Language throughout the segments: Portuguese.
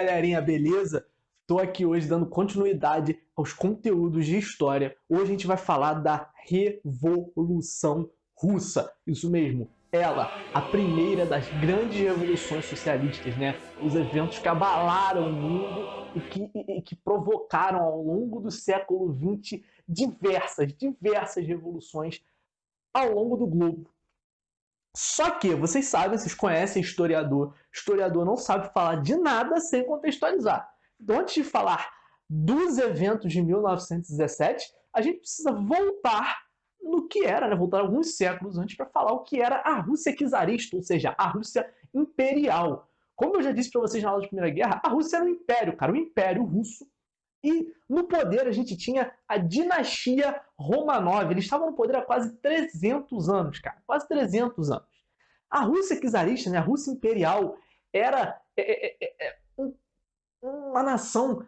galerinha, beleza? Tô aqui hoje dando continuidade aos conteúdos de história. Hoje a gente vai falar da Revolução Russa. Isso mesmo, ela, a primeira das grandes revoluções socialistas, né? Os eventos que abalaram o mundo e que provocaram ao longo do século XX diversas revoluções ao longo do globo. Só que, vocês sabem, vocês conhecem historiador não sabe falar de nada sem contextualizar. Então, antes de falar dos eventos de 1917, a gente precisa voltar no que era, né? Voltar alguns séculos antes para falar o que era a Rússia czarista, ou seja, a Rússia imperial. Como eu já disse para vocês na aula de Primeira Guerra, a Rússia era um império, cara, um império russo. E no poder a gente tinha a dinastia Romanov. Eles estavam no poder há quase 300 anos, cara. Quase 300 anos. A Rússia czarista, né, a Rússia imperial, era uma nação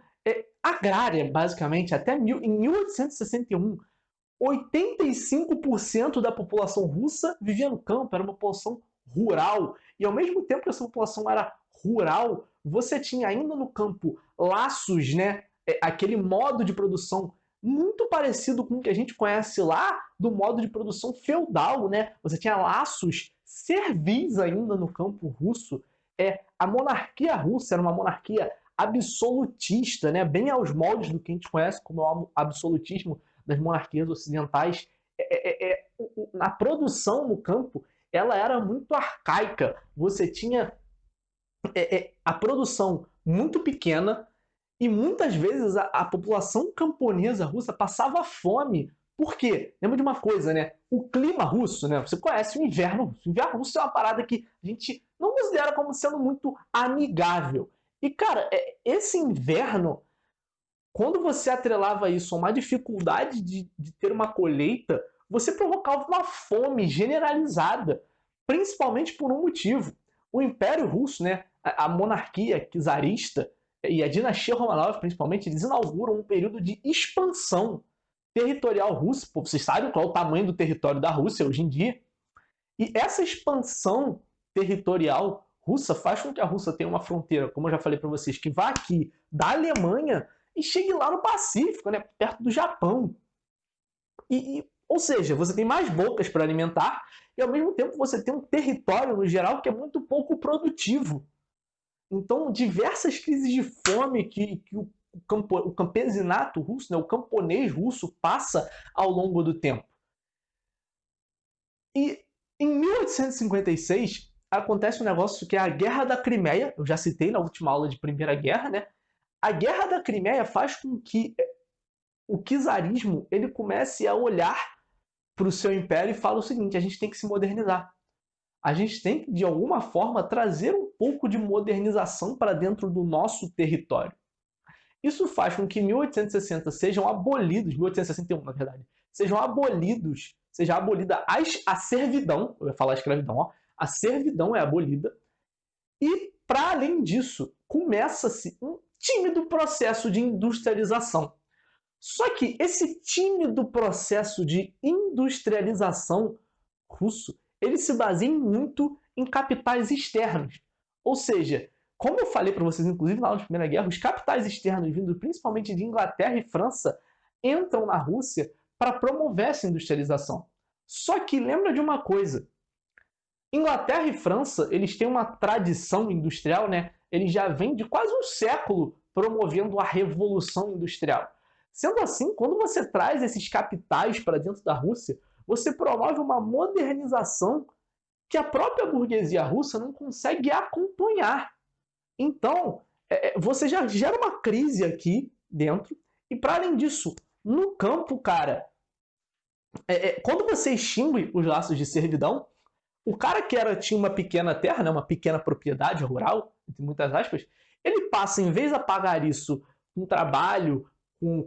agrária, basicamente. Em 1861, 85% da população russa vivia no campo. Era uma população rural. E ao mesmo tempo que essa população era rural, você tinha ainda no campo laços, né? Aquele modo de produção muito parecido com o que a gente conhece lá do modo de produção feudal, né? Você tinha laços servis ainda no campo russo. A monarquia russa era uma monarquia absolutista, né? Bem aos moldes do que a gente conhece como o absolutismo das monarquias ocidentais. Na produção no campo, ela era muito arcaica. Você tinha a produção muito pequena, e muitas vezes a população camponesa russa passava fome. Por quê? Lembra de uma coisa, né? O clima russo, né? Você conhece o inverno russo. O inverno russo é uma parada que a gente não considera como sendo muito amigável. E, cara, esse inverno, quando você atrelava isso a uma dificuldade de ter uma colheita, você provocava uma fome generalizada, principalmente por um motivo. O Império Russo, né? A monarquia czarista, e a dinastia Romanov, principalmente, eles inauguram um período de expansão territorial russa. Pô, vocês sabem qual é o tamanho do território da Rússia hoje em dia. E essa expansão territorial russa faz com que a Rússia tenha uma fronteira, como eu já falei para vocês, que vá aqui da Alemanha e chegue lá no Pacífico, né, perto do Japão. Ou seja, você tem mais bocas para alimentar e, ao mesmo tempo, você tem um território, no geral, que é muito pouco produtivo. Então, diversas crises de fome que o campesinato russo, né, o camponês russo, passa ao longo do tempo. E em 1856 acontece um negócio que é a Guerra da Crimeia. Eu já citei na última aula de Primeira Guerra, né? A Guerra da Crimeia faz com que o czarismo ele comece a olhar para o seu império e fala o seguinte: a gente tem que se modernizar. A gente tem que, de alguma forma, trazer um pouco de modernização para dentro do nosso território. Isso faz com que em 1860 sejam abolidos, 1861 na verdade, seja abolida a servidão, eu ia falar escravidão, ó, a servidão é abolida, e, para além disso, começa-se um tímido processo de industrialização. Só que esse tímido processo de industrialização russo, ele se baseia muito em capitais externos. Ou seja, como eu falei para vocês, inclusive na aula de Primeira Guerra, os capitais externos, vindo principalmente de Inglaterra e França, entram na Rússia para promover essa industrialização. Só que lembra de uma coisa: Inglaterra e França, eles têm uma tradição industrial, né? Eles já vêm de quase um século promovendo a revolução industrial. Sendo assim, quando você traz esses capitais para dentro da Rússia, você promove uma modernização que a própria burguesia russa não consegue acompanhar. Então, você já gera uma crise aqui dentro. E, para além disso, no campo, cara, quando você extingue os laços de servidão, o cara que tinha uma pequena terra, né, uma pequena propriedade rural, entre muitas aspas, ele passa, em vez de pagar isso com trabalho,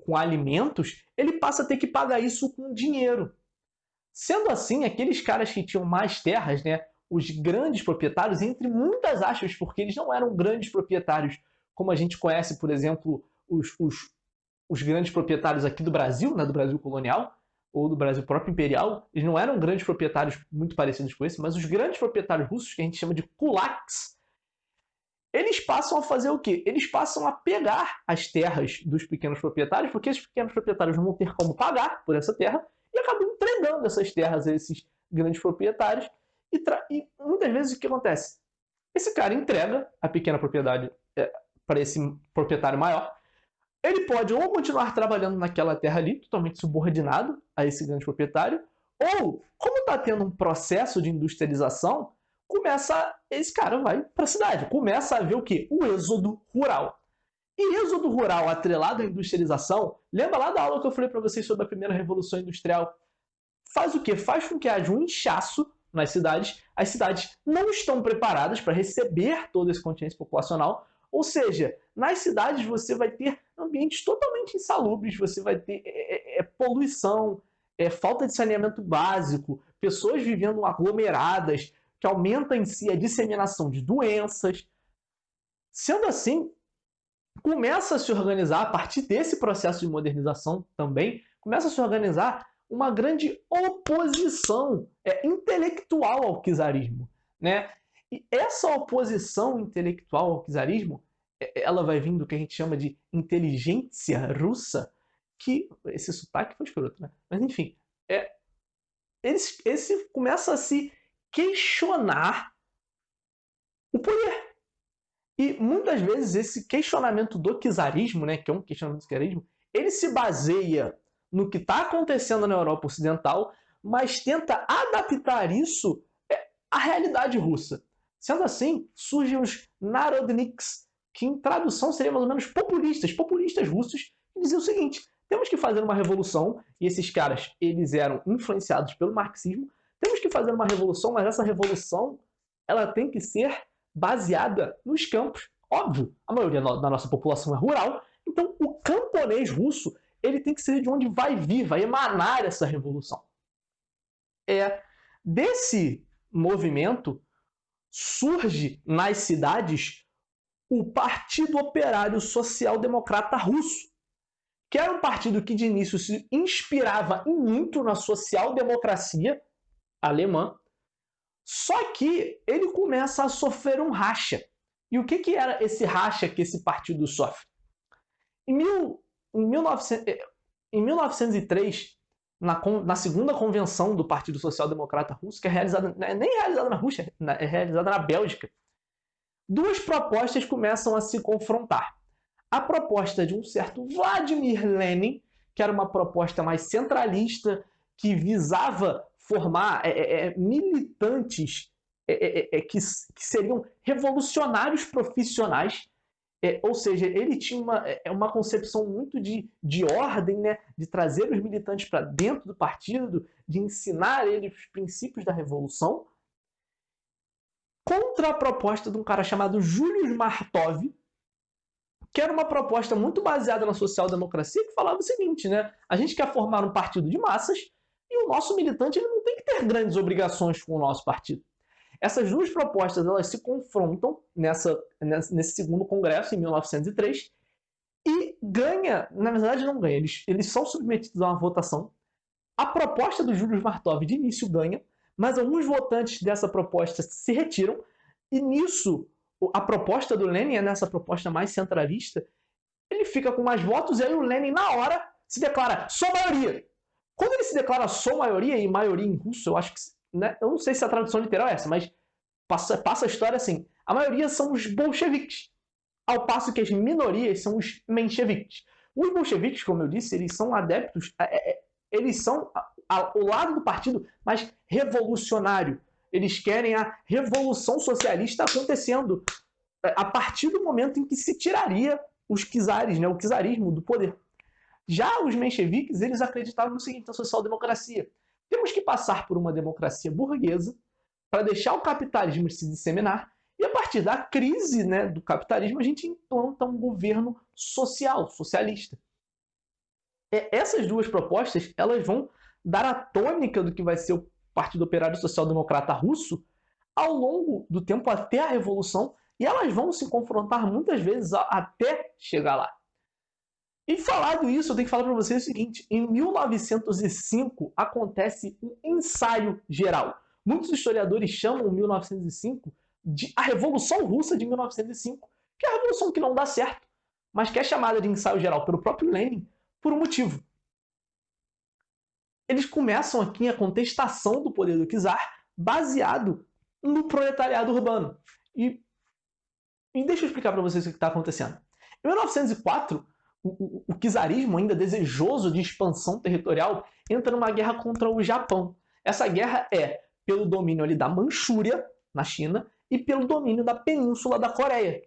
com alimentos, ele passa a ter que pagar isso com dinheiro. Sendo assim, aqueles caras que tinham mais terras, né, os grandes proprietários, entre muitas aspas, porque eles não eram grandes proprietários, como a gente conhece, por exemplo, os grandes proprietários aqui do Brasil, né, do Brasil colonial, ou do Brasil próprio imperial, eles não eram grandes proprietários muito parecidos com esse, mas os grandes proprietários russos, que a gente chama de kulaks, eles passam a fazer o quê? Eles passam a pegar as terras dos pequenos proprietários, porque esses pequenos proprietários não vão ter como pagar por essa terra, e acabam entregando essas terras a esses grandes proprietários. E muitas vezes o que acontece? Esse cara entrega a pequena propriedade para esse proprietário maior. Ele pode ou continuar trabalhando naquela terra ali, totalmente subordinado a esse grande proprietário, ou, como está tendo um processo de industrialização, esse cara vai para a cidade. Começa a ver o quê? O êxodo rural. E êxodo rural atrelado à industrialização, lembra lá da aula que eu falei para vocês sobre a primeira revolução industrial? Faz o quê? Faz com que haja um inchaço nas cidades. As cidades não estão preparadas para receber todo esse contingente populacional. Ou seja, nas cidades você vai ter ambientes totalmente insalubres, você vai ter poluição, falta de saneamento básico, pessoas vivendo aglomeradas, que aumenta em si a disseminação de doenças. Sendo assim, começa a se organizar, a partir desse processo de modernização também, começa a se organizar uma grande oposição intelectual ao czarismo, né? E essa oposição intelectual ao czarismo, ela vai vir do que a gente chama de inteligência russa, que esse sotaque foi escroto, né? Mas enfim, esse começa a se questionar o poder. E muitas vezes esse questionamento do czarismo, né, que é um questionamento do czarismo, ele se baseia no que está acontecendo na Europa Ocidental, mas tenta adaptar isso à realidade russa. Sendo assim, surgem os narodniks, que em tradução seriam mais ou menos populistas russos, que diziam o seguinte: temos que fazer uma revolução, e esses caras eles eram influenciados pelo marxismo, temos que fazer uma revolução, mas essa revolução ela tem que ser baseada nos campos. Óbvio, a maioria da nossa população é rural, então o camponês russo ele tem que ser de onde vai emanar essa revolução. Desse movimento surge nas cidades o Partido Operário Social Democrata Russo, que era um partido que de início se inspirava muito na social-democracia alemã, só que ele começa a sofrer um racha. E o que era esse racha que esse partido sofre? Em 1903, na segunda convenção do Partido Social Democrata Russo, que é realizada, nem realizada na Rússia, é realizada na Bélgica, duas propostas começam a se confrontar. A proposta de um certo Vladimir Lenin, que era uma proposta mais centralista, que visava formar militantes que seriam revolucionários profissionais, ou seja, ele tinha uma concepção muito de ordem, né? De trazer os militantes para dentro do partido, de ensinar eles os princípios da revolução, contra a proposta de um cara chamado Julius Martov, que era uma proposta muito baseada na social-democracia, que falava o seguinte, né? A gente quer formar um partido de massas e o nosso militante ele não tem que ter grandes obrigações com o nosso partido. Essas duas propostas elas se confrontam nesse segundo congresso, em 1903, e ganha, na verdade não ganha, eles são submetidos a uma votação. A proposta do Julius Martov de início ganha, mas alguns votantes dessa proposta se retiram, e nisso a proposta do Lenin, nessa proposta mais centralista, ele fica com mais votos, e aí o Lenin, na hora, se declara sou maioria. Quando ele se declara sou maioria, e maioria em russo, eu acho que, né, eu não sei se a tradução literal é essa, mas passa a história assim, a maioria são os bolcheviques, ao passo que as minorias são os mencheviques. Os bolcheviques, como eu disse, eles são adeptos, eles são o lado do partido mais revolucionário. Eles querem a revolução socialista acontecendo a partir do momento em que se tiraria os czares, né, o czarismo do poder. Já os mencheviques, eles acreditavam no seguinte, na social-democracia. Temos que passar por uma democracia burguesa para deixar o capitalismo se disseminar e a partir da crise, né, do capitalismo a gente implanta um governo social, socialista. Essas duas propostas elas vão dar a tônica do que vai ser o Partido Operário Social Democrata Russo ao longo do tempo até a Revolução, e elas vão se confrontar muitas vezes até chegar lá. E falado isso, eu tenho que falar para vocês o seguinte, em 1905 acontece um ensaio geral. Muitos historiadores chamam 1905 a Revolução Russa de 1905, que é a revolução que não dá certo, mas que é chamada de ensaio geral pelo próprio Lenin por um motivo. Eles começam aqui a contestação do poder do czar baseado no proletariado urbano. E deixa eu explicar para vocês o que está acontecendo. Em 1904, o czarismo, ainda desejoso de expansão territorial, entra numa guerra contra o Japão. Essa guerra é pelo domínio ali da Manchúria, na China, e pelo domínio da península da Coreia.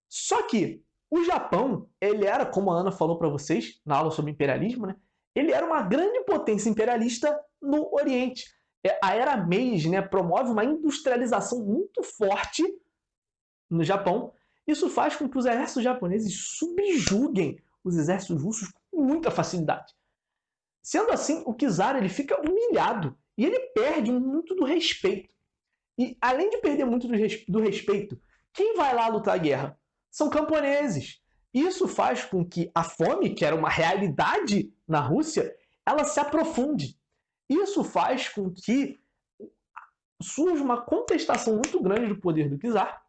Só que o Japão, ele era, como a Ana falou para vocês na aula sobre imperialismo, né? Ele era uma grande potência imperialista no Oriente. A era Meiji, né, promove uma industrialização muito forte no Japão. Isso faz com que os exércitos japoneses subjuguem os exércitos russos com muita facilidade. Sendo assim, o czar ele fica humilhado e ele perde muito do respeito. E além de perder muito do respeito, quem vai lá lutar a guerra? São camponeses. Isso faz com que a fome, que era uma realidade na Rússia, ela se aprofunde. Isso faz com que surja uma contestação muito grande do poder do czar.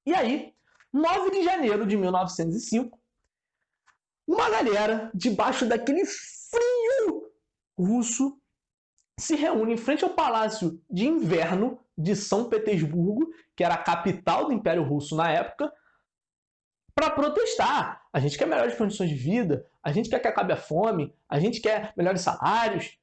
E aí, 9 de janeiro de 1905, uma galera, debaixo daquele frio russo, se reúne em frente ao Palácio de Inverno de São Petersburgo, que era a capital do Império Russo na época, para protestar. A gente quer melhores condições de vida, a gente quer que acabe a fome, a gente quer melhores salários.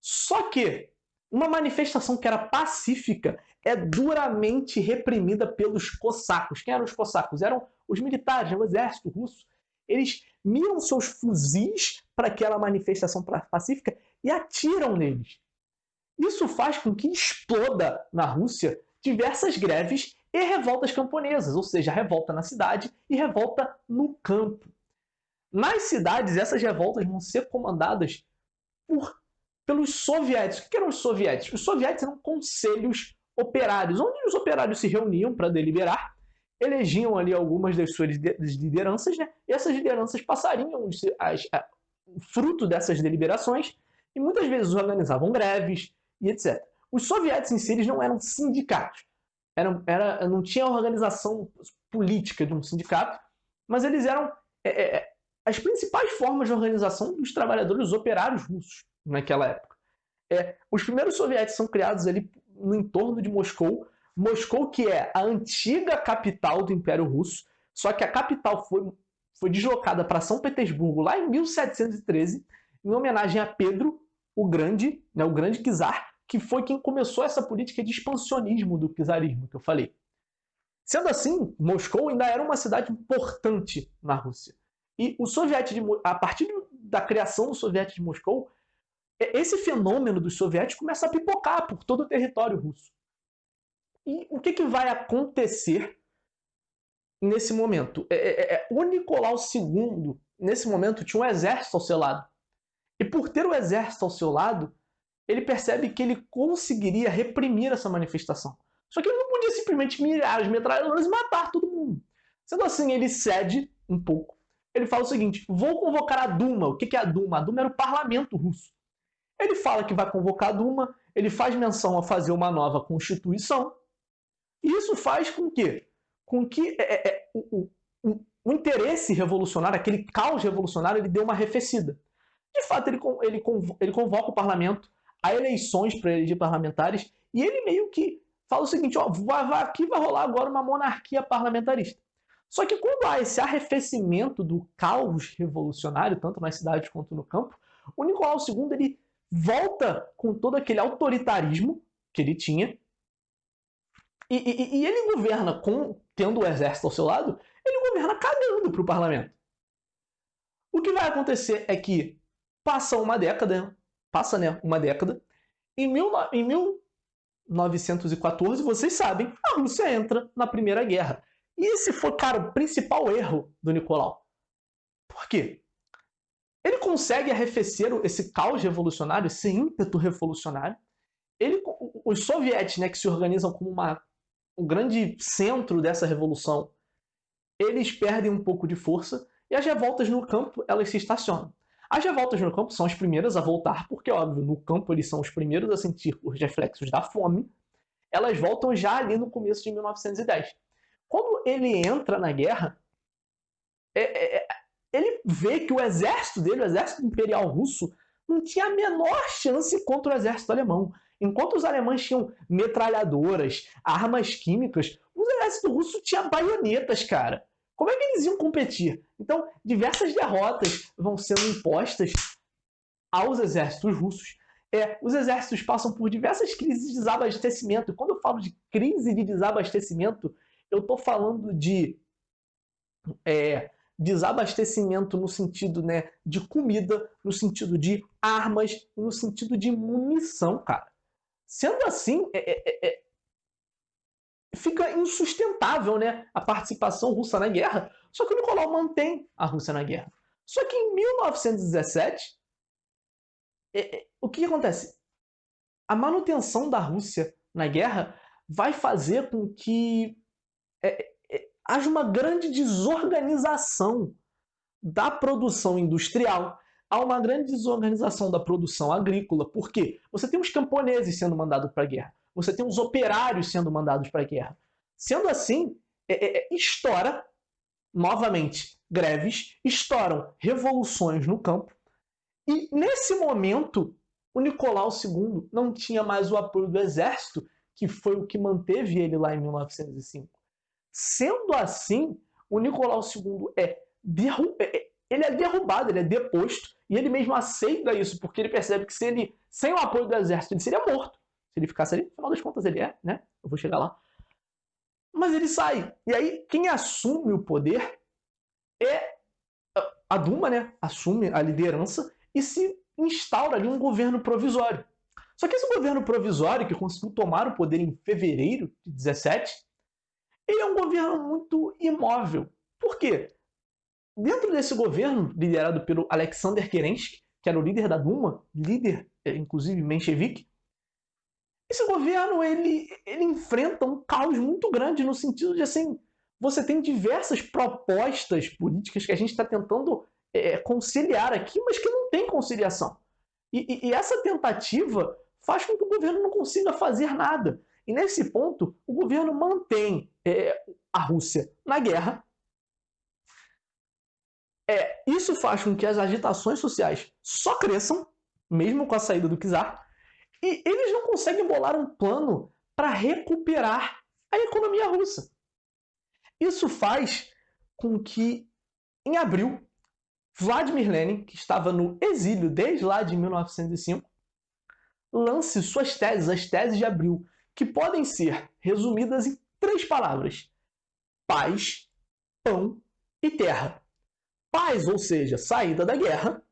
Só que uma manifestação que era pacífica é duramente reprimida pelos cossacos. Quem eram os cossacos? Eram os militares, o exército russo. Eles miram seus fuzis para aquela manifestação pacífica e atiram neles. Isso faz com que exploda na Rússia diversas greves e revoltas camponesas, ou seja, revolta na cidade e revolta no campo. Nas cidades, essas revoltas vão ser comandadas pelos soviéticos. O que eram os soviéticos? Os soviéticos eram conselhos operários, onde os operários se reuniam para deliberar, elegiam ali algumas das suas lideranças, né? E essas lideranças passariam o fruto dessas deliberações e muitas vezes organizavam greves e etc. Os soviéticos em si eles não eram sindicatos, não tinha organização política de um sindicato, mas eles eram as principais formas de organização dos trabalhadores operários russos naquela época. Os primeiros soviéticos são criados ali no entorno de Moscou, que é a antiga capital do Império Russo, só que a capital foi deslocada para São Petersburgo lá em 1713, em homenagem a Pedro o Grande, né, o grande czar, que foi quem começou essa política de expansionismo do czarismo que eu falei. Sendo assim, Moscou ainda era uma cidade importante na Rússia. E a partir da criação do Soviético de Moscou, esse fenômeno dos soviéticos começa a pipocar por todo o território russo. E o que vai acontecer nesse momento? O Nicolau II, nesse momento, tinha um exército ao seu lado. E por ter o exército ao seu lado, ele percebe que ele conseguiria reprimir essa manifestação. Só que ele não podia simplesmente mirar as metralhadoras e matar todo mundo. Sendo assim, ele cede um pouco. Ele fala o seguinte: vou convocar a Duma. O que é a Duma? A Duma era o parlamento russo. Ele fala que vai convocar a Duma, ele faz menção a fazer uma nova constituição. E isso faz com que o interesse revolucionário, aquele caos revolucionário, ele deu uma arrefecida. De fato, ele convoca o parlamento a eleições para eleger parlamentares e ele meio que fala o seguinte: ó, aqui vai rolar agora uma monarquia parlamentarista. Só que quando há esse arrefecimento do caos revolucionário, tanto nas cidades quanto no campo, o Nicolau II ele volta com todo aquele autoritarismo que ele tinha e ele governa, tendo o exército ao seu lado, ele governa cagando para o parlamento. O que vai acontecer é que passa uma década, em 1914, vocês sabem, a Rússia entra na Primeira Guerra. E esse foi, cara, o principal erro do Nicolau. Por quê? Ele consegue arrefecer esse caos revolucionário, esse ímpeto revolucionário. Os soviéticos, né, que se organizam como um grande centro dessa revolução, eles perdem um pouco de força e as revoltas no campo elas se estacionam. As revoltas no campo são as primeiras a voltar, porque, óbvio, no campo eles são os primeiros a sentir os reflexos da fome. elas voltam já ali no começo de 1910. Quando ele entra na guerra, ele vê que o exército dele, o exército imperial russo, não tinha a menor chance contra o exército alemão. Enquanto os alemães tinham metralhadoras, armas químicas, o exército russo tinha baionetas, cara. Como é que eles iam competir? Então, diversas derrotas vão sendo impostas aos exércitos russos. Os exércitos passam por diversas crises de desabastecimento. E quando eu falo de crise de desabastecimento, eu estou falando de desabastecimento no sentido, né, de comida, no sentido de armas, no sentido de munição, cara. Sendo assim, fica insustentável, né, a participação russa na guerra. Só que o Nicolau mantém a Rússia na guerra. Só que em 1917, o que acontece? A manutenção da Rússia na guerra vai fazer com que haja uma grande desorganização da produção industrial, há uma grande desorganização da produção agrícola. Por quê? Você tem os camponeses sendo mandados para a guerra, você tem os operários sendo mandados para a guerra. Sendo assim, estoura novamente greves, estouram revoluções no campo, e nesse momento o Nicolau II não tinha mais o apoio do exército, que foi o que manteve ele lá em 1905. Sendo assim, o Nicolau II ele é derrubado, ele é deposto, e ele mesmo aceita isso, porque ele percebe que se ele, sem o apoio do exército, ele seria morto. Se ele ficasse ali, no final das contas ele né? Eu vou chegar lá. Mas ele sai. E aí, quem assume o poder é a Duma, né? Assume a liderança e se instaura ali um governo provisório. Só que esse governo provisório, que conseguiu tomar o poder em fevereiro de 17, ele é um governo muito imóvel. Por quê? Dentro desse governo, liderado pelo Alexander Kerensky, que era o líder da Duma, líder, inclusive, menchevique, esse governo ele enfrenta um caos muito grande no sentido de, assim, você tem diversas propostas políticas que a gente está tentando conciliar aqui, mas que não tem conciliação. E essa tentativa faz com que o governo não consiga fazer nada. E nesse ponto, o governo mantém a Rússia na guerra. Isso faz com que as agitações sociais só cresçam, mesmo com a saída do czar, e eles não conseguem bolar um plano para recuperar a economia russa. Isso faz com que, em abril, Vladimir Lenin, que estava no exílio desde lá de 1905, lance suas teses, as teses de abril, que podem ser resumidas em 3 palavras: paz, pão e terra. Paz, ou seja, saída da guerra.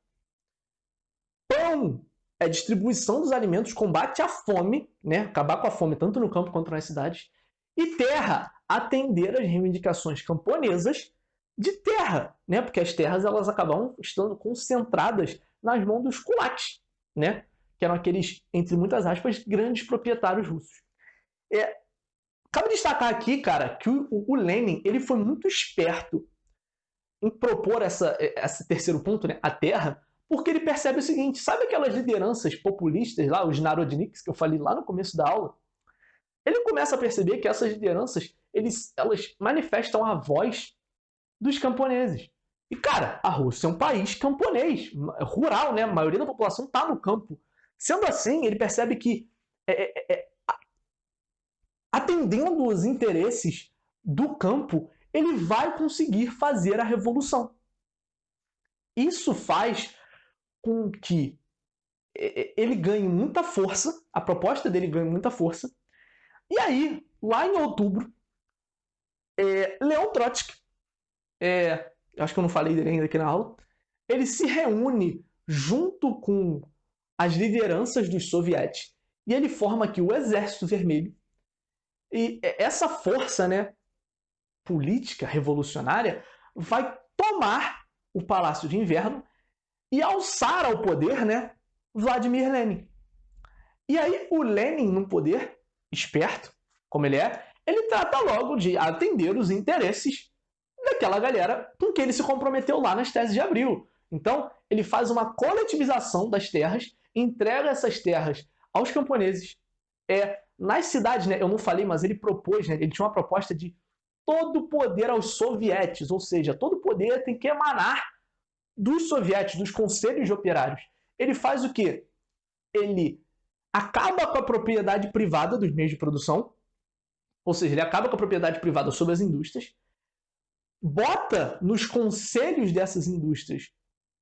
Pão é distribuição dos alimentos, combate à fome, né? Acabar com a fome tanto no campo quanto nas cidades. E terra, atender às reivindicações camponesas de terra, né? Porque as terras elas acabam estando concentradas nas mãos dos kulaks, né? Que eram aqueles, entre muitas aspas, grandes proprietários russos. Cabe destacar aqui, cara, que o Lenin ele foi muito esperto em propor esse terceiro ponto, né? A terra, porque ele percebe o seguinte: sabe aquelas lideranças populistas lá, os narodniks, que eu falei lá no começo da aula? Ele começa a perceber que essas lideranças elas manifestam a voz dos camponeses. E, cara, a Rússia é um país camponês, rural, né? A maioria da população está no campo. Sendo assim, ele percebe que, atendendo os interesses do campo, ele vai conseguir fazer a revolução. Isso faz com que ele ganhe muita força, a proposta dele ganhe muita força. E aí, lá em outubro, Leon Trotsky, acho que eu não falei dele ainda aqui na aula, ele se reúne junto com as lideranças dos sovietes e ele forma aqui o Exército Vermelho. E essa força, né, política revolucionária vai tomar o Palácio de Inverno e alçar ao poder, né, Vladimir Lenin. E aí o Lenin, num poder esperto, como ele trata logo de atender os interesses daquela galera com que ele se comprometeu lá nas teses de abril. Então, ele faz uma coletivização das terras, entrega essas terras aos camponeses, nas cidades, né, eu não falei, mas ele propôs, né, ele tinha uma proposta de todo o poder aos sovietes, ou seja, todo o poder tem que emanar dos sovietes, dos conselhos de operários. Ele faz o quê? Ele acaba com a propriedade privada dos meios de produção, ou seja, ele acaba com a propriedade privada sobre as indústrias, bota nos conselhos dessas indústrias,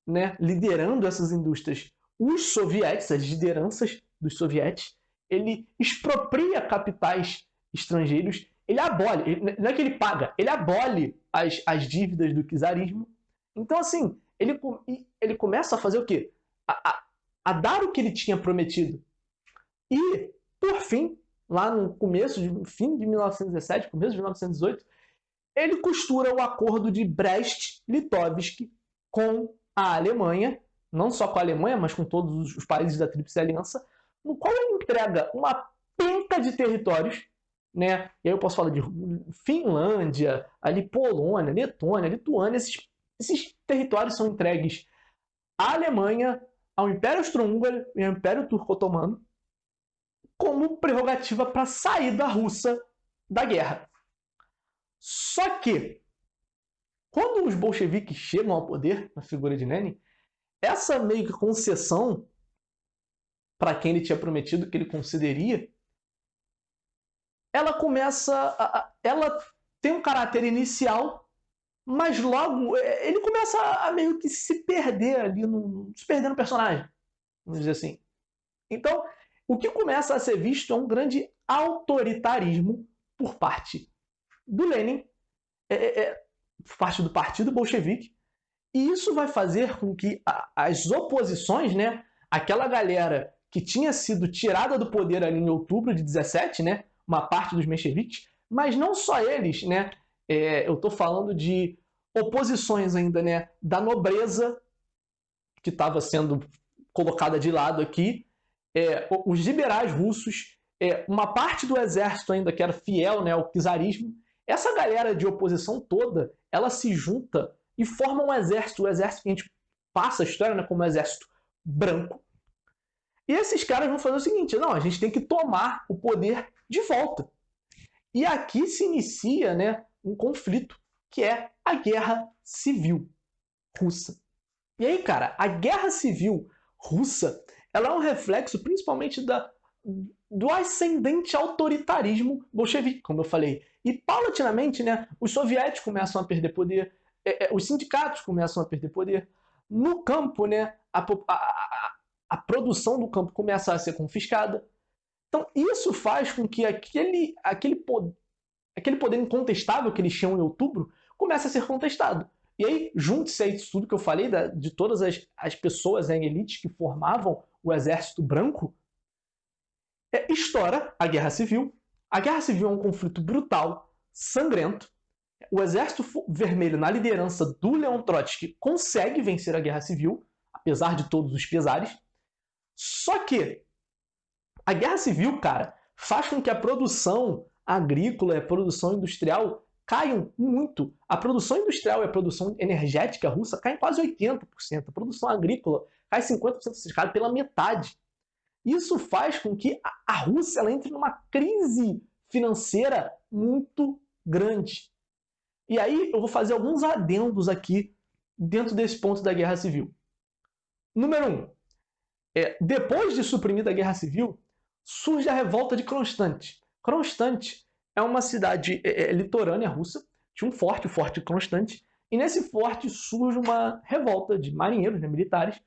né, liderando essas indústrias, os sovietes, as lideranças dos sovietes, ele expropria capitais estrangeiros, ele abole, não é que ele paga, ele abole as dívidas do czarismo. Então, assim, ele começa a fazer o quê? A dar o que ele tinha prometido. E, por fim, lá no fim de 1917, começo de 1918, ele costura o acordo de Brest-Litovsk com a Alemanha, não só com a Alemanha, mas com todos os países da Tríplice Aliança, no qual ele entrega uma penca de territórios, né? E aí eu posso falar de Finlândia, ali Polônia, Letônia, Lituânia, esses territórios são entregues à Alemanha, ao Império Austro-Húngaro e ao Império Turco-Otomano, como prerrogativa para a saída russa da guerra. Só que, quando os bolcheviques chegam ao poder, na figura de Lenin, essa meio que concessão para quem ele tinha prometido que ele concederia, ela ela tem um caráter inicial, mas logo ele começa a meio que se perder ali, se perder no personagem, vamos dizer assim. Então, o que começa a ser visto é um grande autoritarismo por parte do Lenin, por parte do Partido Bolchevique, e isso vai fazer com que as oposições, né, aquela galera que tinha sido tirada do poder ali em outubro de 17, né, uma parte dos mencheviques, mas não só eles, né, eu estou falando de oposições ainda, né, da nobreza que estava sendo colocada de lado aqui, os liberais russos, uma parte do exército ainda que era fiel, né, ao czarismo. Essa galera de oposição toda, ela se junta e forma um exército, o exército que a gente passa a história, né, como um exército branco. E esses caras vão fazer o seguinte, não, a gente tem que tomar o poder de volta. E aqui se inicia, né, um conflito, que é a Guerra Civil Russa. E aí, cara, a Guerra Civil Russa, ela é um reflexo principalmente do ascendente autoritarismo bolchevique, como eu falei. E, paulatinamente, né, os soviéticos começam a perder poder, os sindicatos começam a perder poder. No campo, né, a produção do campo começa a ser confiscada. Então, isso faz com que aquele poder incontestável que eles tinham em outubro comece a ser contestado. E aí, junte-se a isso tudo que eu falei, de todas as pessoas em elite que formavam o exército branco, estoura a Guerra Civil. A Guerra Civil é um conflito brutal, sangrento. O Exército Vermelho, na liderança do Leon Trotsky, consegue vencer a Guerra Civil, apesar de todos os pesares. Só que a Guerra Civil, cara, faz com que a produção agrícola e a produção industrial caiam muito. A produção industrial e a produção energética russa caem quase 80%. A produção agrícola cai 50%, cai pela metade. Isso faz com que a Rússia ela entre numa crise financeira muito grande. E aí eu vou fazer alguns adendos aqui dentro desse ponto da Guerra Civil. Número 1. Depois de suprimida a Guerra Civil, surge a revolta de Kronstadt. Kronstadt é uma cidade litorânea russa, tinha um forte, o Forte Kronstadt, e nesse forte surge uma revolta de marinheiros, né, militares,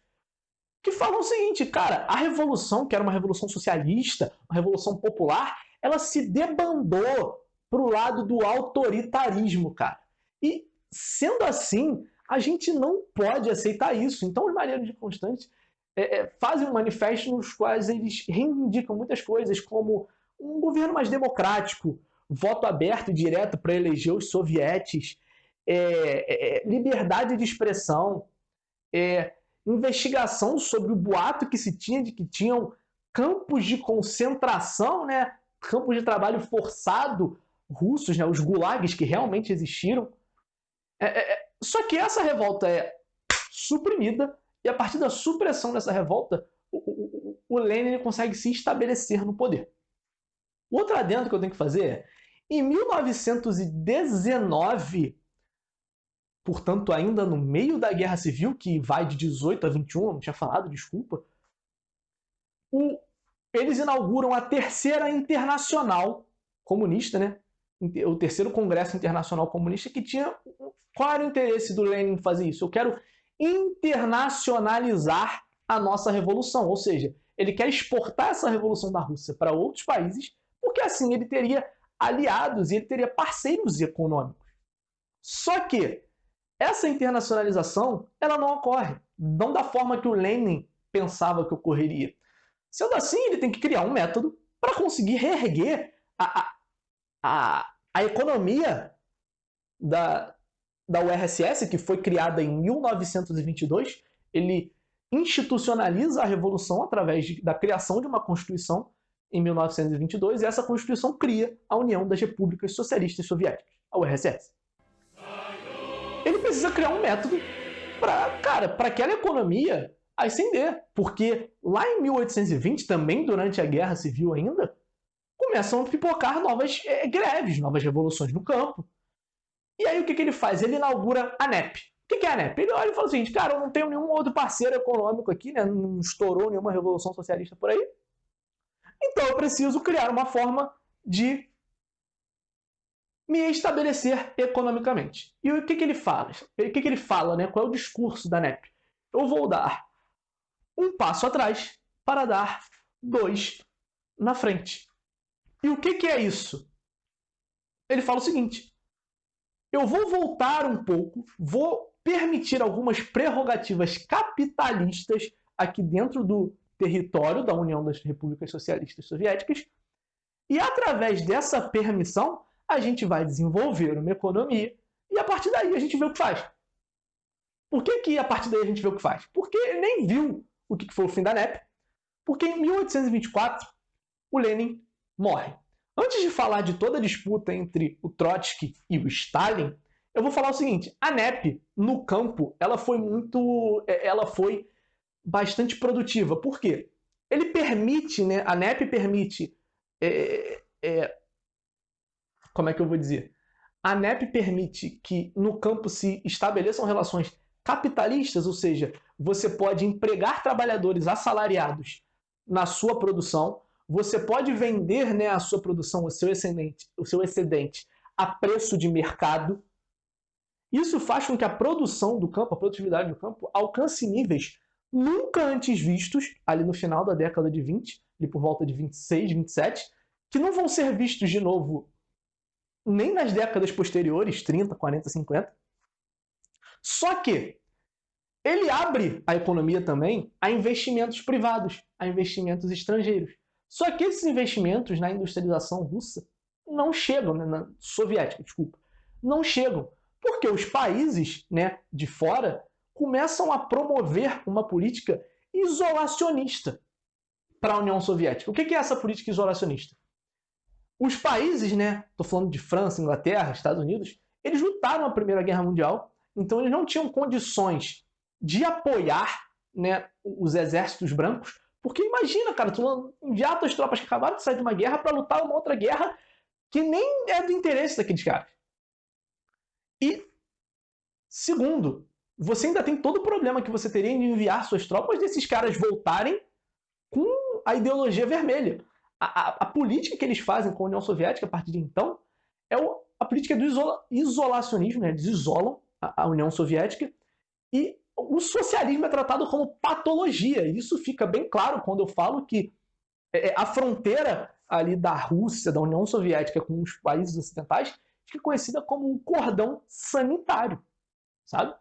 que falam o seguinte, cara, a revolução, que era uma revolução socialista, uma revolução popular, ela se debandou para o lado do autoritarismo, cara. E, sendo assim, a gente não pode aceitar isso. Então, os marinheiros de Kronstadt fazem um manifesto nos quais eles reivindicam muitas coisas, como um governo mais democrático, voto aberto e direto para eleger os sovietes, liberdade de expressão, investigação sobre o boato que se tinha de que tinham campos de concentração, né, campos de trabalho forçado russos, né, os gulags que realmente existiram. Só que essa revolta é suprimida e a partir da supressão dessa revolta, o Lenin consegue se estabelecer no poder. O outro adendo que eu tenho que fazer é, em 1919, portanto ainda no meio da Guerra Civil, que vai de 18 a 21, eu não tinha falado, desculpa, eles inauguram a Terceira Internacional Comunista, né? O Terceiro Congresso Internacional Comunista, que tinha... Qual era o interesse do Lenin em fazer isso? Eu quero internacionalizar a nossa revolução, ou seja, ele quer exportar essa revolução da Rússia para outros países, porque assim ele teria aliados e ele teria parceiros econômicos. Só que essa internacionalização ela não ocorre, não da forma que o Lenin pensava que ocorreria. Sendo assim, ele tem que criar um método para conseguir reerguer a economia da URSS, que foi criada em 1922. Ele institucionaliza a revolução através da criação de uma Constituição em 1922, e essa Constituição cria a União das Repúblicas Socialistas Soviéticas, a URSS. Ele precisa criar um método para aquela economia ascender, porque lá em 1820, também durante a Guerra Civil ainda, começam a pipocar novas greves, novas revoluções no campo. E aí o que ele faz? Ele inaugura a NEP. O que é a NEP? Ele olha e fala o seguinte, cara, eu não tenho nenhum outro parceiro econômico aqui, né? Não estourou nenhuma revolução socialista por aí. Então eu preciso criar uma forma de me estabelecer economicamente. E o que ele fala? O que ele fala, né? Qual é o discurso da NEP? Eu vou dar um passo atrás para dar dois na frente. E o que é isso? Ele fala o seguinte, eu vou voltar um pouco, vou permitir algumas prerrogativas capitalistas aqui dentro do território da União das Repúblicas Socialistas Soviéticas, e através dessa permissão a gente vai desenvolver uma economia e a partir daí a gente vê o que faz. Por que a partir daí a gente vê o que faz? Porque ele nem viu o que foi o fim da NEP, porque em 1824 o Lenin morre. Antes de falar de toda a disputa entre o Trotsky e o Stalin, eu vou falar o seguinte, a NEP no campo, ela foi bastante produtiva. Por quê? Ele permite, né, a NEP permite, como é que eu vou dizer? A NEP permite que no campo se estabeleçam relações capitalistas, ou seja, você pode empregar trabalhadores assalariados na sua produção, você pode vender, né, a sua produção, o seu excedente a preço de mercado. Isso faz com que a produção do campo, a produtividade do campo, alcance níveis nunca antes vistos, ali no final da década de 20, ali por volta de 26, 27, que não vão ser vistos de novo nem nas décadas posteriores, 30, 40, 50. Só que ele abre a economia também a investimentos privados, a investimentos estrangeiros. Só que esses investimentos na industrialização russa não chegam, né, na soviética, desculpa, não chegam, porque os países, né, de fora começam a promover uma política isolacionista para a União Soviética. O que é essa política isolacionista? Os países, né, estou falando de França, Inglaterra, Estados Unidos, eles lutaram a Primeira Guerra Mundial, então eles não tinham condições de apoiar, né, os exércitos brancos, porque imagina, cara, tu enviar tuas tropas que acabaram de sair de uma guerra para lutar uma outra guerra que nem é do interesse daqueles caras. E, segundo, você ainda tem todo o problema que você teria em enviar suas tropas desses caras voltarem com a ideologia vermelha. A política que eles fazem com a União Soviética a partir de então é a política do isolacionismo, né? Eles isolam a União Soviética e o socialismo é tratado como patologia. Isso fica bem claro quando eu falo que a fronteira ali da Rússia, da União Soviética com os países ocidentais fica conhecida como um cordão sanitário, sabe?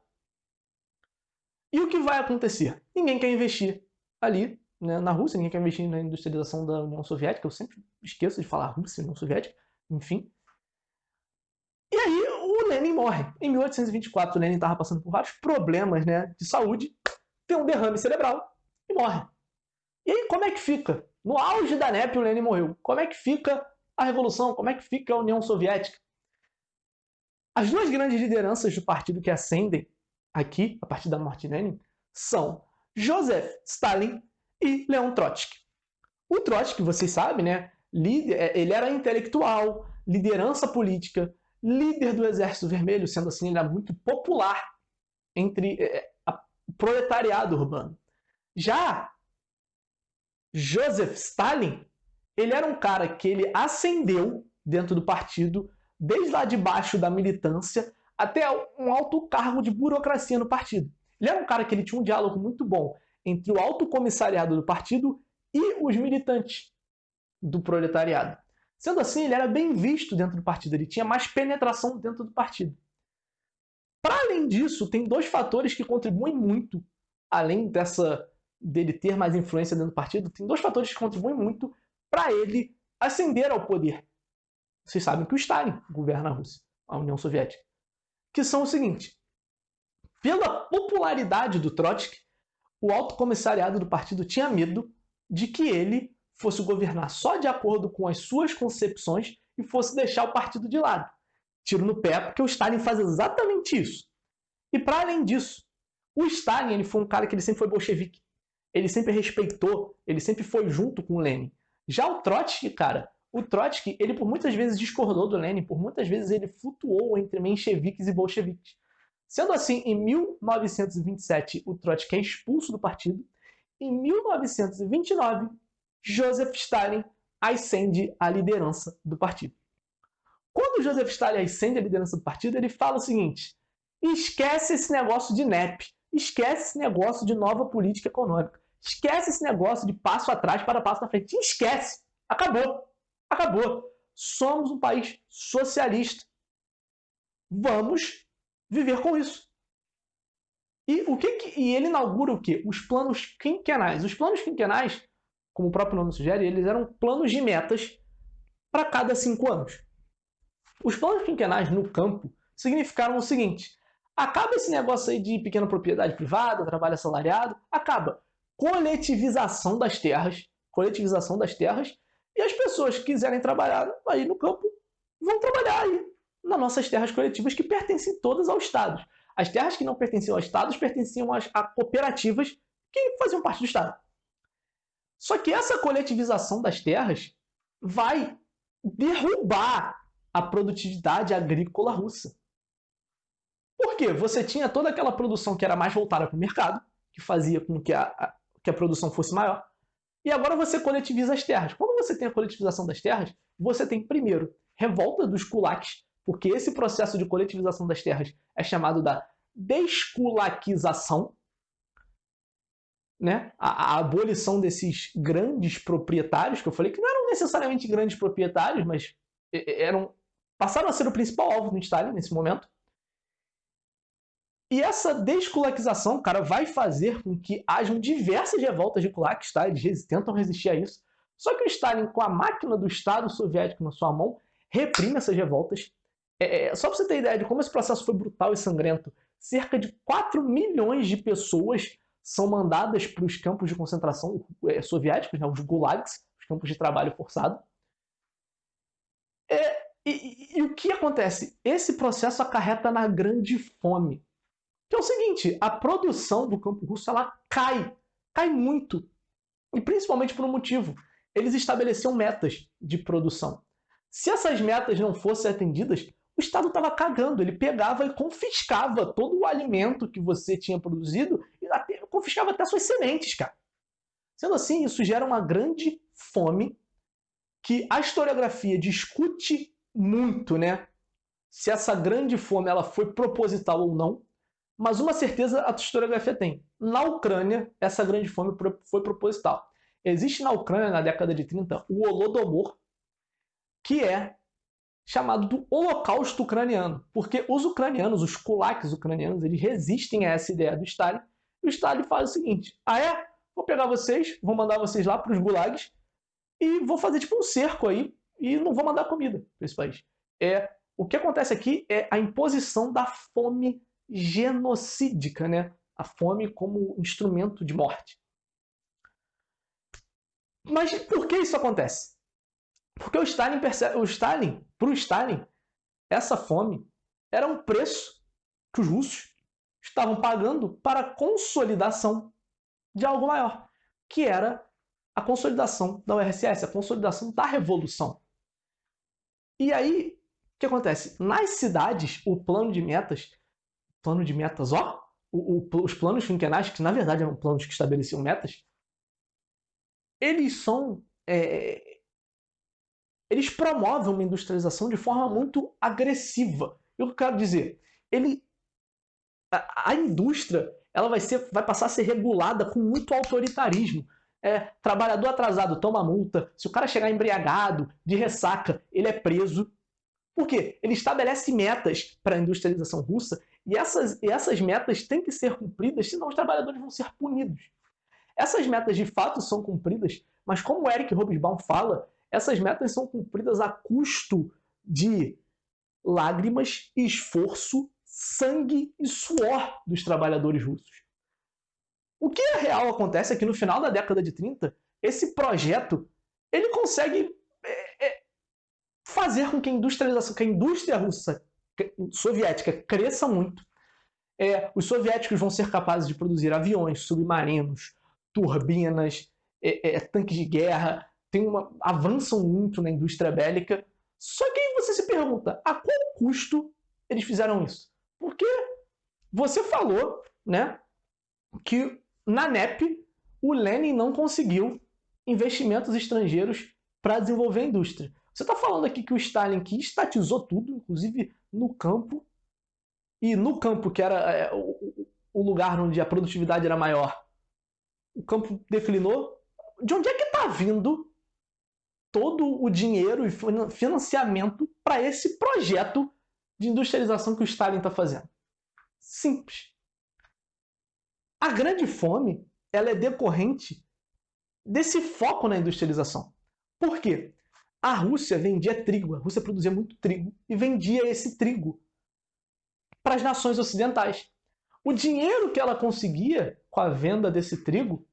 E o que vai acontecer? Ninguém quer investir ali, né, na Rússia, ninguém quer investir na industrialização da União Soviética, eu sempre esqueço de falar Rússia, União Soviética, enfim. E aí o Lenin morre. Em 1824, o Lenin estava passando por vários problemas, né, de saúde, tem um derrame cerebral e morre. E aí como é que fica? No auge da NEP o Lenin morreu. Como é que fica a Revolução? Como é que fica a União Soviética? As duas grandes lideranças do partido que ascendem aqui, a partir da morte de Lenin, são Joseph Stalin e Leon Trotsky. O Trotsky, vocês sabem, né, Ele era intelectual, liderança política, líder do Exército Vermelho, sendo assim, ele era muito popular entre o proletariado urbano. Já Joseph Stalin, ele era um cara que ele ascendeu dentro do partido, desde lá de baixo da militância até um alto cargo de burocracia no partido. Ele era um cara que ele tinha um diálogo muito bom entre o alto comissariado do partido e os militantes do proletariado. Sendo assim, ele era bem visto dentro do partido, ele tinha mais penetração dentro do partido. Para além disso, tem dois fatores que contribuem muito, além dele ter mais influência dentro do partido, tem dois fatores que contribuem muito para ele ascender ao poder. Vocês sabem que o Stalin governa a Rússia, a União Soviética. Que são o seguinte: pela popularidade do Trotsky, o alto comissariado do partido tinha medo de que ele fosse governar só de acordo com as suas concepções e fosse deixar o partido de lado. Tiro no pé, porque o Stalin faz exatamente isso. E para além disso, o Stalin ele foi um cara que ele sempre foi bolchevique. Ele sempre respeitou, ele sempre foi junto com o Lenin. Já o Trotsky, cara, o Trotsky, ele por muitas vezes discordou do Lenin, por muitas vezes ele flutuou entre mencheviques e bolcheviques. Sendo assim, em 1927, o Trotsky é expulso do partido. Em 1929, Joseph Stalin ascende à liderança do partido. Quando Joseph Stalin ascende à liderança do partido, ele fala o seguinte: esquece esse negócio de NEP, esquece esse negócio de nova política econômica, esquece esse negócio de passo atrás para passo na frente, esquece, acabou, acabou. Somos um país socialista, vamos viver com isso. E ele inaugura o quê? Os planos quinquenais. Os planos quinquenais, como o próprio nome sugere, eles eram planos de metas para cada 5 anos. Os planos quinquenais no campo significaram o seguinte: acaba esse negócio aí de pequena propriedade privada, trabalho assalariado, acaba. Coletivização das terras, e as pessoas que quiserem trabalhar aí no campo vão trabalhar aí nas nossas terras coletivas que pertencem todas ao Estado. As terras que não pertenciam aos Estados pertenciam a cooperativas que faziam parte do Estado. Só que essa coletivização das terras vai derrubar a produtividade agrícola russa. Por quê? Você tinha toda aquela produção que era mais voltada para o mercado, que fazia com que a produção fosse maior, e agora você coletiviza as terras. Quando você tem a coletivização das terras, você tem, primeiro, revolta dos kulaks, porque esse processo de coletivização das terras é chamado da desculaquização, né? A abolição desses grandes proprietários, que eu falei que não eram necessariamente grandes proprietários, mas passaram a ser o principal alvo do Stalin nesse momento. E essa desculaquização, cara, vai fazer com que hajam diversas revoltas de kulaks, tá? Eles tentam resistir a isso. Só que o Stalin, com a máquina do Estado soviético na sua mão, reprime essas revoltas. Só para você ter ideia de como esse processo foi brutal e sangrento, cerca de 4 milhões de pessoas são mandadas para os campos de concentração soviéticos, né, os gulags, os campos de trabalho forçado. E o que acontece? Esse processo acarreta na grande fome. Que é o seguinte: a produção do campo russo ela cai muito. E principalmente por um motivo: eles estabeleciam metas de produção. Se essas metas não fossem atendidas, o Estado estava cagando. Ele pegava e confiscava todo o alimento que você tinha produzido e confiscava até suas sementes, cara. Sendo assim, isso gera uma grande fome que a historiografia discute muito, né? Se essa grande fome ela foi proposital ou não. Mas uma certeza a historiografia tem: na Ucrânia, essa grande fome foi proposital. Existe na Ucrânia, na década de 30, o Holodomor, que é chamado do Holocausto Ucraniano, porque os ucranianos, os kulaks ucranianos, eles resistem a essa ideia do Stalin, e o Stalin faz o seguinte: vou pegar vocês, vou mandar vocês lá para os gulags, e vou fazer tipo um cerco aí, e não vou mandar comida para esse país. O que acontece aqui é a imposição da fome genocídica, né? A fome como instrumento de morte. Mas por que isso acontece? Porque para o Stalin, essa fome era um preço que os russos estavam pagando para a consolidação de algo maior, que era a consolidação da URSS, a consolidação da revolução. E aí, o que acontece? Nas cidades, o plano de metas, os planos quinquenais, que na verdade eram planos que estabeleciam metas, eles são eles promovem uma industrialização de forma muito agressiva. Eu quero dizer, a indústria ela vai passar a ser regulada com muito autoritarismo. Trabalhador atrasado toma multa, se o cara chegar embriagado, de ressaca, ele é preso. Por quê? Ele estabelece metas para a industrialização russa e essas metas têm que ser cumpridas, senão os trabalhadores vão ser punidos. Essas metas de fato são cumpridas, mas como o Eric Hobsbawm fala, essas metas são cumpridas a custo de lágrimas, esforço, sangue e suor dos trabalhadores russos. O que é real acontece é que no final da década de 30, esse projeto ele consegue fazer com que a indústria russa, soviética, cresça muito. Os soviéticos vão ser capazes de produzir aviões, submarinos, turbinas, tanques de guerra, avançam muito na indústria bélica. Só que aí você se pergunta, a qual custo eles fizeram isso? Porque você falou, né, que na NEP o Lenin não conseguiu investimentos estrangeiros para desenvolver a indústria. Você está falando aqui que o Stalin, que estatizou tudo, inclusive no campo, e no campo, que era o lugar onde a produtividade era maior, o campo declinou. De onde é que está vindo todo o dinheiro e financiamento para esse projeto de industrialização que o Stalin está fazendo? Simples. A grande fome ela é decorrente desse foco na industrialização. Por quê? A Rússia vendia trigo, a Rússia produzia muito trigo e vendia esse trigo para as nações ocidentais. O dinheiro que ela conseguia com a venda desse trigo,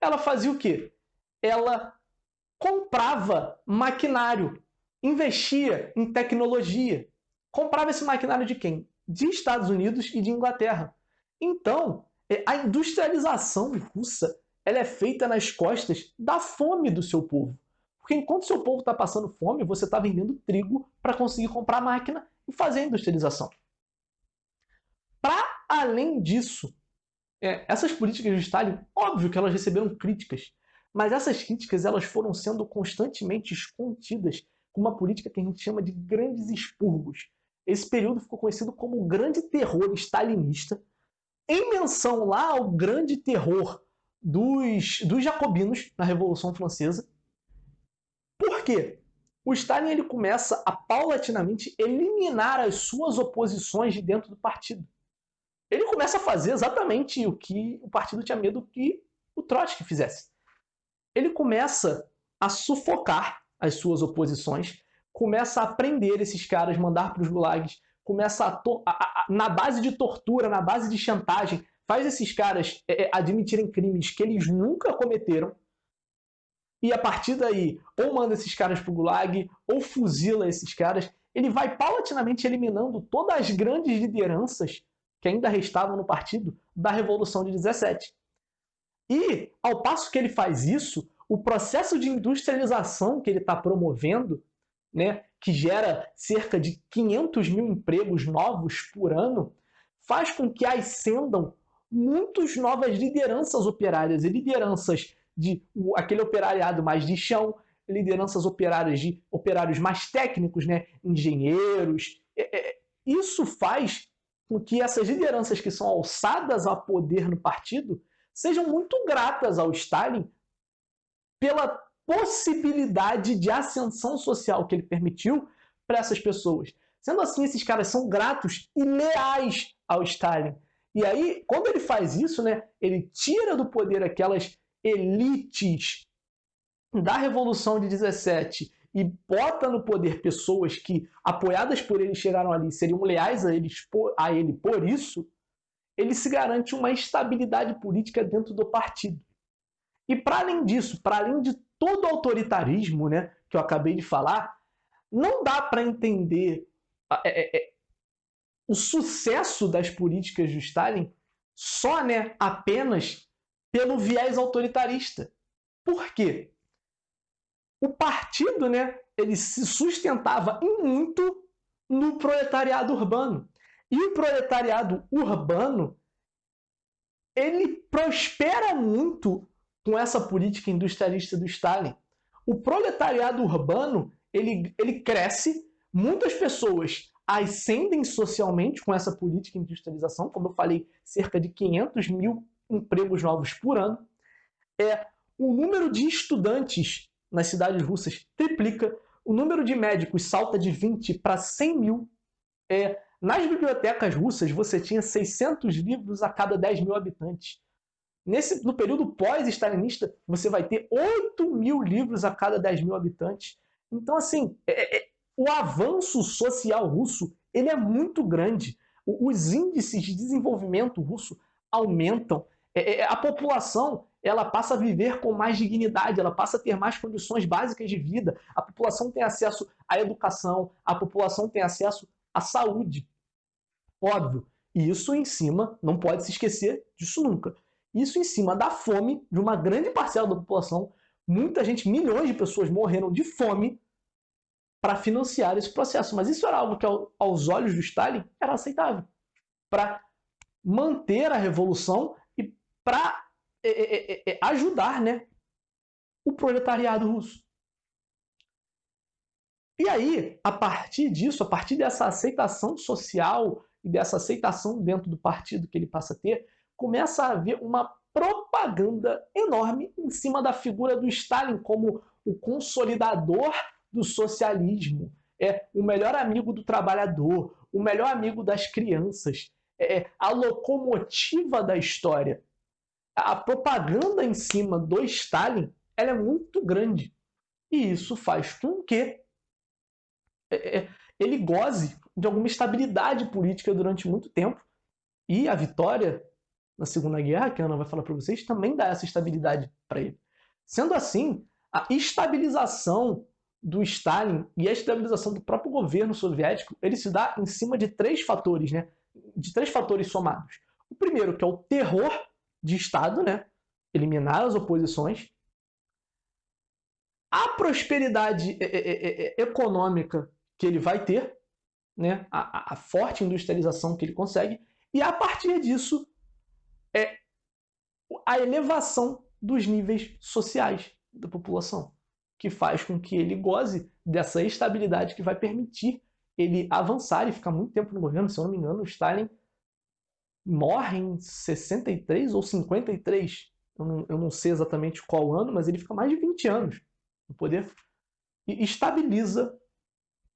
ela fazia o quê? Ela comprava maquinário, investia em tecnologia. Comprava esse maquinário de quem? De Estados Unidos e de Inglaterra. Então, a industrialização russa ela é feita nas costas da fome do seu povo. Porque enquanto seu povo está passando fome, você está vendendo trigo para conseguir comprar máquina e fazer a industrialização. Para além disso, essas políticas de Stalin, óbvio que elas receberam críticas, mas essas críticas elas foram sendo constantemente contidas com uma política que a gente chama de grandes expurgos. Esse período ficou conhecido como o Grande Terror Stalinista, em menção lá ao grande terror dos jacobinos na Revolução Francesa. Por quê? O Stalin ele começa a paulatinamente eliminar as suas oposições de dentro do partido. Ele começa a fazer exatamente o que o partido tinha medo que o Trotsky fizesse. Ele começa a sufocar as suas oposições, começa a prender esses caras, mandar para os gulags, começa na base de tortura, na base de chantagem, faz esses caras admitirem crimes que eles nunca cometeram, e a partir daí, ou manda esses caras para o gulag, ou fuzila esses caras. Ele vai paulatinamente eliminando todas as grandes lideranças que ainda restavam no partido da Revolução de 17. E, ao passo que ele faz isso, o processo de industrialização que ele está promovendo, né, que gera cerca de 500 mil empregos novos por ano, faz com que ascendam muitas novas lideranças operárias e lideranças de aquele operariado mais de chão, lideranças operárias de operários mais técnicos, né, engenheiros. Isso faz com que essas lideranças que são alçadas a poder no partido sejam muito gratas ao Stalin pela possibilidade de ascensão social que ele permitiu para essas pessoas. Sendo assim, esses caras são gratos e leais ao Stalin. E aí, quando ele faz isso, né, ele tira do poder aquelas elites da Revolução de 17 e bota no poder pessoas que, apoiadas por ele, chegaram ali, seriam leais a ele por isso, ele se garante uma estabilidade política dentro do partido. E para além disso, para além de todo o autoritarismo, né, que eu acabei de falar, não dá para entender o sucesso das políticas de Stalin só, né, apenas pelo viés autoritarista. Por quê? O partido, né, ele se sustentava em muito no proletariado urbano. E o proletariado urbano, ele prospera muito com essa política industrialista do Stalin. O proletariado urbano, ele cresce, muitas pessoas ascendem socialmente com essa política de industrialização, como eu falei, cerca de 500 mil empregos novos por ano. O número de estudantes nas cidades russas triplica, o número de médicos salta de 20 para 100 mil. Nas bibliotecas russas, você tinha 600 livros a cada 10 mil habitantes. No período pós-stalinista, você vai ter 8 mil livros a cada 10 mil habitantes. Então, assim, o avanço social russo ele é muito grande. Os índices de desenvolvimento russo aumentam. A população ela passa a viver com mais dignidade, ela passa a ter mais condições básicas de vida. A população tem acesso à educação, a população tem acesso à saúde. Óbvio. E isso em cima, não pode se esquecer disso nunca. Isso em cima da fome de uma grande parcela da população. Muita gente, milhões de pessoas morreram de fome para financiar esse processo. Mas isso era algo que, aos olhos do Stalin, era aceitável. Para manter a revolução e para ajudar, né, o proletariado russo. E aí, a partir disso, a partir dessa aceitação social e dessa aceitação dentro do partido que ele passa a ter, começa a haver uma propaganda enorme em cima da figura do Stalin como o consolidador do socialismo, o melhor amigo do trabalhador, o melhor amigo das crianças, a locomotiva da história. A propaganda em cima do Stalin ela é muito grande. E isso faz com que ele goze de alguma estabilidade política durante muito tempo. E a vitória na Segunda Guerra, que a Ana vai falar para vocês, também dá essa estabilidade para ele. Sendo assim, a estabilização do Stalin e a estabilização do próprio governo soviético, ele se dá em cima de 3 fatores, né? De 3 fatores somados. O primeiro, que é o terror de Estado, né? Eliminar as oposições. A prosperidade econômica que ele vai ter, né? A forte industrialização que ele consegue, e a partir disso, a elevação dos níveis sociais da população, que faz com que ele goze dessa estabilidade que vai permitir ele avançar e ficar muito tempo no governo. Se eu não me engano, o Stalin morre em 63 ou 53, eu não sei exatamente qual ano, mas ele fica mais de 20 anos no poder e estabiliza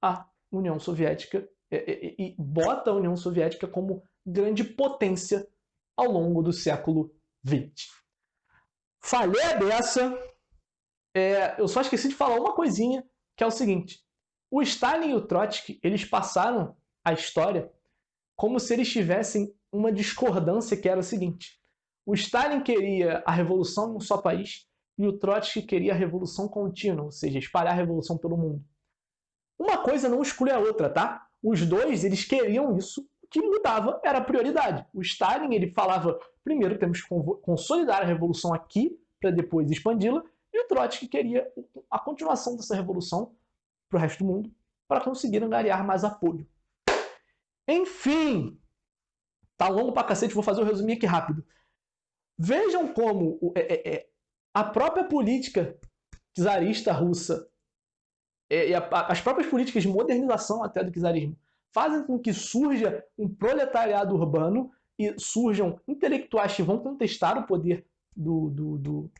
a União Soviética e bota a União Soviética como grande potência ao longo do século XX. Falei a beça, eu só esqueci de falar uma coisinha, que é o seguinte: o Stalin e o Trotsky, eles passaram a história como se eles tivessem uma discordância que era o seguinte: o Stalin queria a revolução em um só país e o Trotsky queria a revolução contínua, ou seja, espalhar a revolução pelo mundo. Uma coisa não exclui a outra, tá? Os dois, eles queriam isso, o que mudava era a prioridade. O Stalin, ele falava, primeiro temos que consolidar a revolução aqui, para depois expandi-la, e o Trotsky queria a continuação dessa revolução para o resto do mundo, para conseguir angariar mais apoio. Enfim, tá longo pra cacete, vou fazer um resuminho aqui rápido. Vejam como a própria política czarista russa e as próprias políticas de modernização até do czarismo fazem com que surja um proletariado urbano e surjam intelectuais que vão contestar o poder do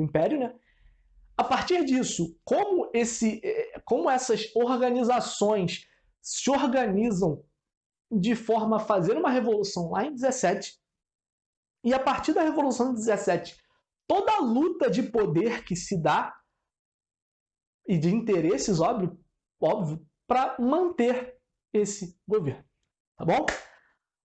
império, né? A partir disso, como essas organizações se organizam de forma a fazer uma revolução lá em 17, e a partir da revolução de 17, toda a luta de poder que se dá e de interesses, óbvio, para manter esse governo. Tá bom?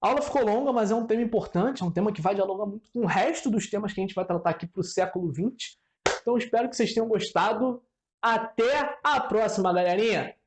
A aula ficou longa, mas é um tema importante, é um tema que vai dialogar muito com o resto dos temas que a gente vai tratar aqui para o século XX. Então espero que vocês tenham gostado. Até a próxima, galerinha!